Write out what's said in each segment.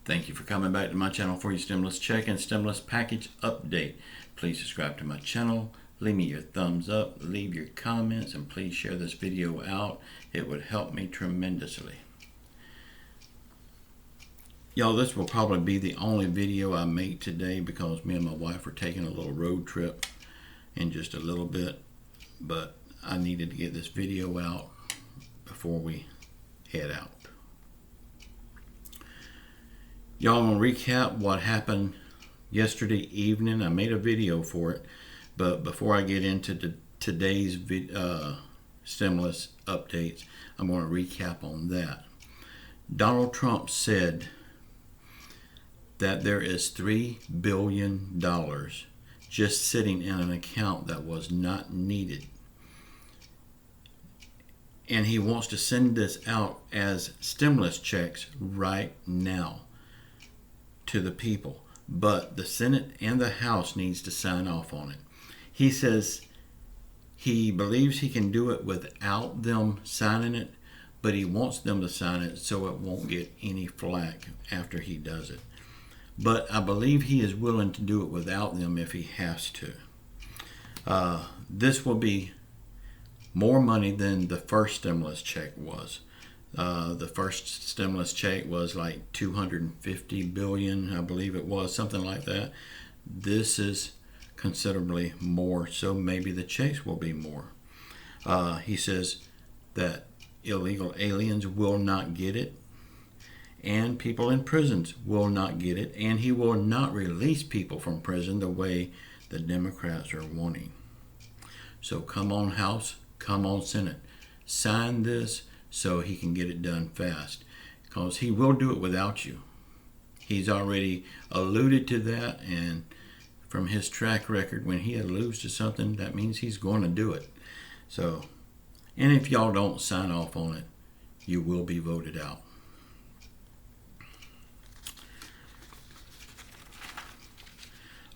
Thank you for coming back to my channel for your stimulus check and stimulus package update. Please subscribe to my channel, leave me your thumbs up, leave your comments, and please share this video out. It would help me tremendously. Y'all, this will probably be the only video I make today because me and my wife are taking a little road trip in just a little bit, but I needed to get this video out before we head out. Y'all, I'm going to recap what happened yesterday evening. I made a video for it, but before I get into today's stimulus updates, I'm going to recap on that. Donald Trump said that there is $3 billion just sitting in an account that was not needed. And he wants to send this out as stimulus checks right now to the people. But the Senate and the House needs to sign off on it. He says he believes he can do it without them signing it, but he wants them to sign it so it won't get any flack after he does it. But I believe he is willing to do it without them if he has to. This will be more money than the first stimulus check was. The first stimulus check was like $250 billion, I believe it was, something like that. This is considerably more, so maybe the checks will be more. He says that illegal aliens will not get it, and people in prisons will not get it, and he will not release people from prison the way the Democrats are wanting. So come on, House, come on, Senate, sign this so he can get it done fast, because he will do it without you. He's already alluded to that, and from his track record, when he alludes to something, that means he's going to do it. So, and if y'all don't sign off on it, you will be voted out.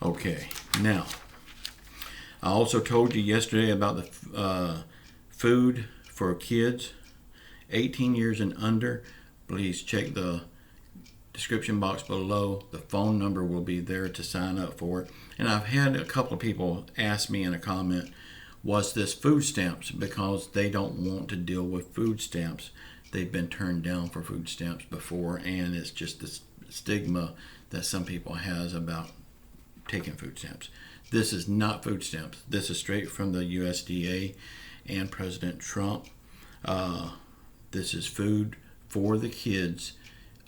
Okay, now, I also told you yesterday about the food for kids 18 years and under. Please check the description box below. The phone number will be there to sign up for it. And I've had a couple of people ask me in a comment, was this food stamps? Because they don't want to deal with food stamps. They've been turned down for food stamps before, and it's just the stigma that some people has about taking food stamps. This is not food stamps. This is straight from the USDA and President Trump. This is food for the kids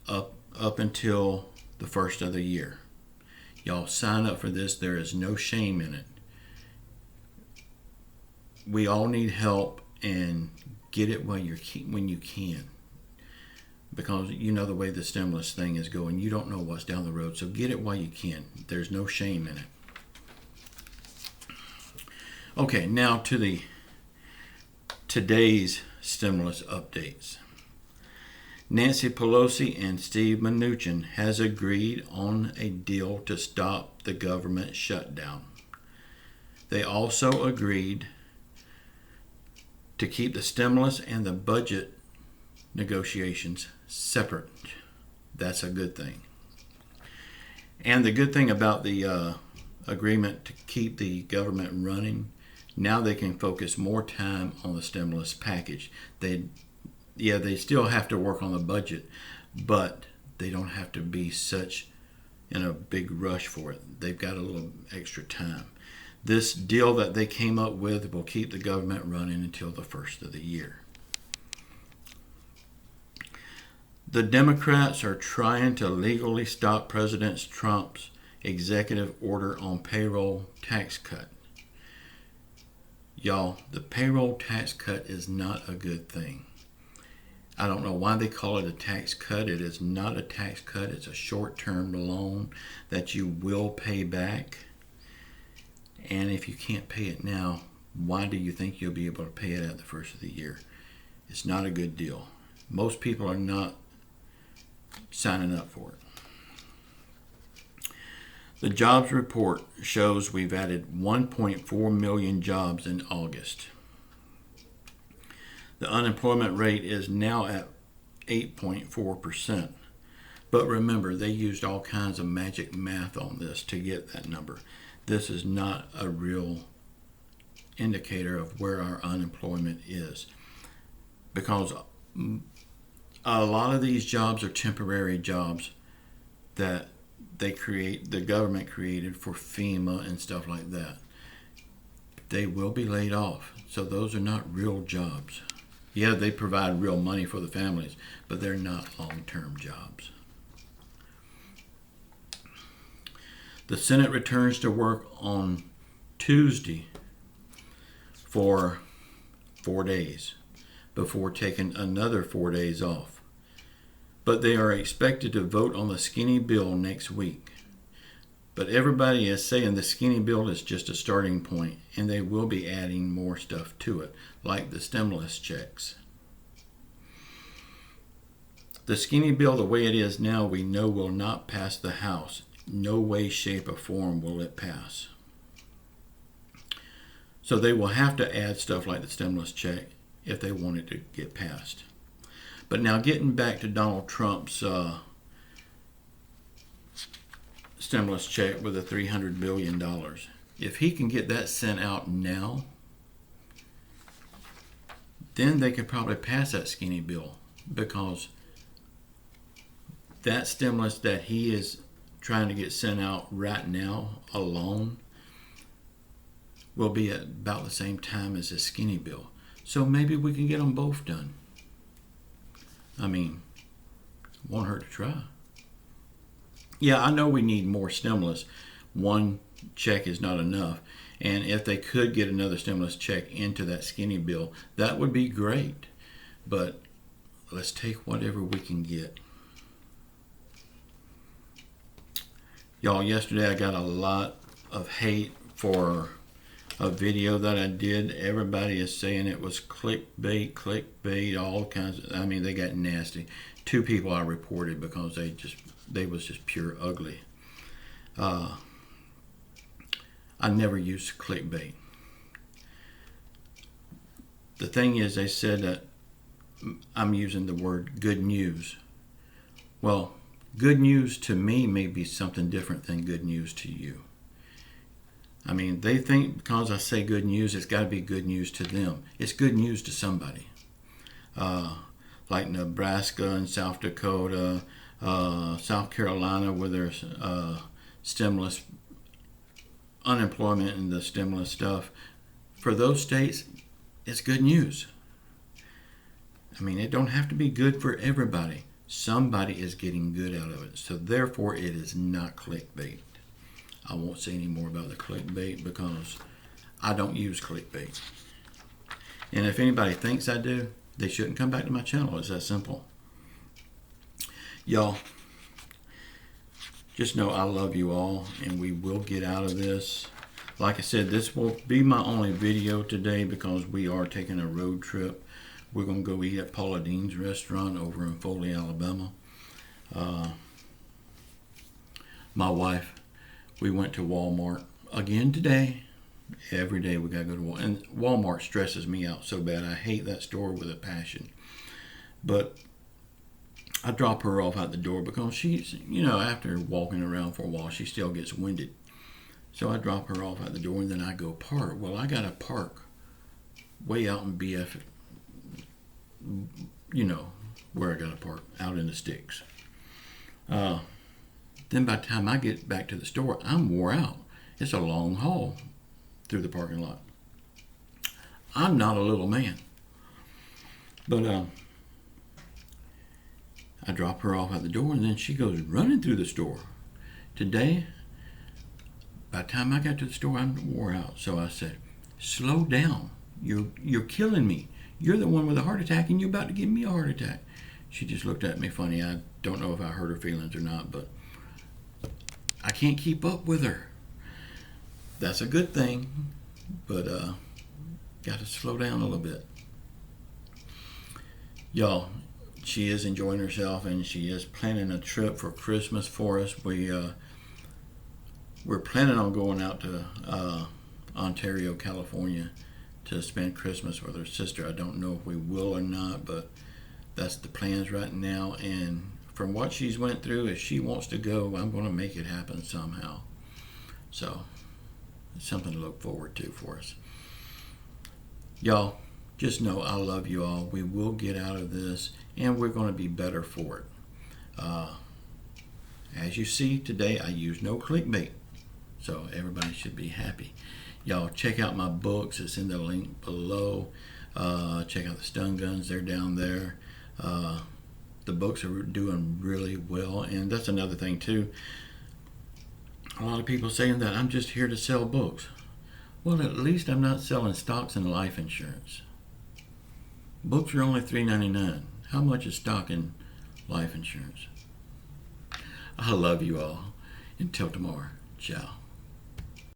up until the first of the year. Y'all sign up for this. There is no shame in it. We all need help, and get it when you can. Because you know the way the stimulus thing is going. You don't know what's down the road, so get it while you can. There's no shame in it. Okay, now to today's stimulus updates. Nancy Pelosi and Steve Mnuchin has agreed on a deal to stop the government shutdown. They also agreed to keep the stimulus and the budget negotiations separate. That's a good thing. And the good thing about the agreement to keep the government running, now they can focus more time on the stimulus package. They still have to work on the budget, but they don't have to be such in a big rush for it. They've got a little extra time. This deal that they came up with will keep the government running until the first of the year. The Democrats are trying to legally stop President Trump's executive order on payroll tax cut. Y'all, the payroll tax cut is not a good thing. I don't know why they call it a tax cut. It is not a tax cut. It's a short-term loan that you will pay back. And if you can't pay it now, why do you think you'll be able to pay it at the first of the year? It's not a good deal. Most people are not signing up for it. The jobs report shows we've added 1.4 million jobs in August. The unemployment rate is now at 8.4%. But remember, they used all kinds of magic math on this to get that number. This is not a real indicator of where our unemployment is, because a lot of these jobs are temporary jobs that the government created for FEMA and stuff like that. They will be laid off. So those are not real jobs. Yeah, they provide real money for the families, but they're not long-term jobs. The Senate returns to work on Tuesday for 4 days before taking another 4 days off. But they are expected to vote on the skinny bill next week. But everybody is saying the skinny bill is just a starting point, and they will be adding more stuff to it, like the stimulus checks. The skinny bill, the way it is now, we know will not pass the House. No way, shape, or form will it pass. So they will have to add stuff like the stimulus check if they want it to get passed. But now getting back to Donald Trump's stimulus check with the $300 billion. If he can get that sent out now, then they could probably pass that skinny bill, because that stimulus that he is trying to get sent out right now alone will be at about the same time as the skinny bill. So maybe we can get them both done. I mean, it won't hurt to try. Yeah, I know we need more stimulus. One check is not enough. And if they could get another stimulus check into that skinny bill, that would be great. But let's take whatever we can get. Y'all, yesterday I got a lot of hate for a video that I did. Everybody is saying it was clickbait, all kinds of, I mean, they got nasty. 2 people I reported because they was just pure ugly. I never used clickbait. The thing is, they said that I'm using the word good news. Well, good news to me may be something different than good news to you. I mean, they think because I say good news, it's got to be good news to them. It's good news to somebody. Like Nebraska and South Dakota, South Carolina, where there's stimulus, unemployment and the stimulus stuff. For those states, it's good news. I mean, it don't have to be good for everybody. Somebody is getting good out of it. So therefore, it is not clickbait. I won't say any more about the clickbait because I don't use clickbait. And if anybody thinks I do, they shouldn't come back to my channel. It's that simple. Y'all, just know I love you all, and we will get out of this. Like I said, this will be my only video today because we are taking a road trip. We're going to go eat at Paula Deen's restaurant over in Foley, Alabama. My wife, we went to Walmart again today. Every day we got to go to Walmart. And Walmart stresses me out so bad. I hate that store with a passion. But I drop her off at the door because she's, after walking around for a while, she still gets winded. So I drop her off at the door and then I go park. Well, I got to park way out in BF, where I got to park, out in the sticks. Then by the time I get back to the store, I'm wore out. It's a long haul through the parking lot. I'm not a little man. But I drop her off at the door and then she goes running through the store. Today, by the time I got to the store, I'm wore out. So I said, slow down. You're killing me. You're the one with a heart attack and you're about to give me a heart attack. She just looked at me funny. I don't know if I hurt her feelings or not, but I can't keep up with her. That's a good thing, but got to slow down a little bit. Y'all, she is enjoying herself and she is planning a trip for Christmas for us. We're planning on going out to Ontario, California to spend Christmas with her sister. I don't know if we will or not, but that's the plans right now. And from what she's went through, if she wants to go, I'm going to make it happen somehow. So it's something to look forward to for us. Y'all, just know I love you all. We will get out of this, and we're going to be better for it. As you see today, I use no clickbait, so everybody should be happy. Y'all, check out my books. It's in the link below. Check out the stun guns. They're down there. The books are doing really well, and that's another thing too. A lot of people saying that I'm just here to sell books. Well, at least I'm not selling stocks and life insurance. Books are only $3.99. How much is stock and life insurance? I love you all. Until tomorrow. Ciao.